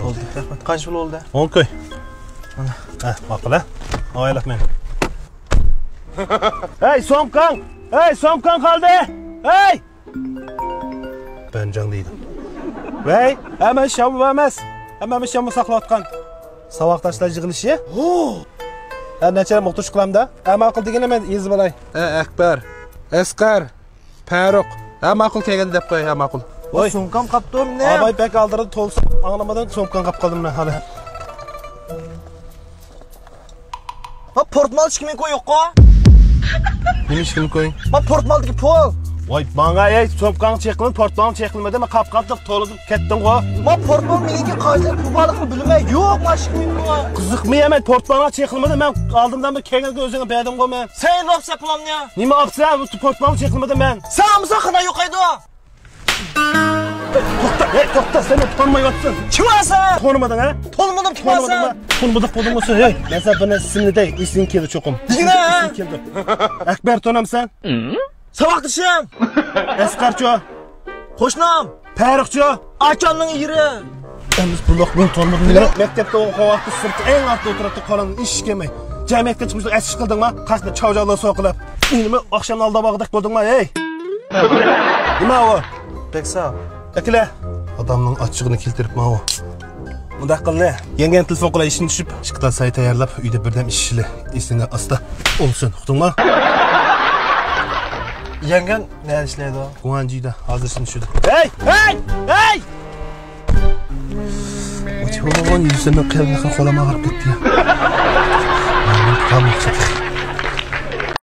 Oldu. Rahmat. Qancha pul oldi? 10 koy. Mana. Ha, maqula. Oylab men. Hey, somkang! Hey, somkang qoldi! Hey! Ben deydi. Vay, hemen şamı vermez. Hemen şamı saklatkan. Savaqdaşlar yig'ilishi. Her neçə muhtuş qılamda. Ama aqıl degene men yez balay. Akbar, Asqar, Farruq. Ama aqıl kelgende deb qo'y, ama aqıl. Voy, somkam qapdim ne? Abay bek aldırdı tolsa anlamadan somkan qap qoldim men hali. Ha portmal kimin qo'yoqqa? Nima ish kim qo'ying? Ha portmaldagi pul. Voy, bana ey somkan çekilin, portman çekilmedi mi qap-qapdıq to'lib ketdin go. Ma portmal meniki qancha pul borligini bilmay, yo'q mashkimin bu. Qiziqmayman, portmana çekilmedi, men aldımdan bir kelganga o'zingga berdim go men. Sen ne yapsa planni? Nima opsan, portman çekilmedi men. Sen mızaqına yo'q edi. To'xta, sen tanmayapsın. Kim sen? Tanımadın ha? Tanımadım kim sen? Tanımadık bo'lmasa, hey, mesela bana ismini dey, isming keldi cho'qim. Degina? Isming keldi. Akbar tanamsan? Saboqdishim. Asqarcho. Qo'shnam. Farruqcho. Akamning yeri. Biz buloq men tanımadım. Maktabda o'qiy vaqti sirtda eng ortda o'tiribdi, qo'lim ish kelmay. Jamiyatga chiqishda asish qildingmi? Qasdi chavjaqlar so'qilib. Nima oqshomdan aldab og'dak bo'ldingmi, hey? Nima o? Pek sağ. Akila. Adamning achchig'ini keltiribman o. Bunda qildi. Yengen telefon qilay ishni tushib, chiqdan say tayyorlab, uyda birdam ishli. Esingda asta olsun, uqdingmi? Yengen ne ishlaydi o? Guanjida, hozir ishni tushdi. Hey! Hey! O telefon yüzünden qalbim qo'lama ag'rib ketdi. Men qamoqcha.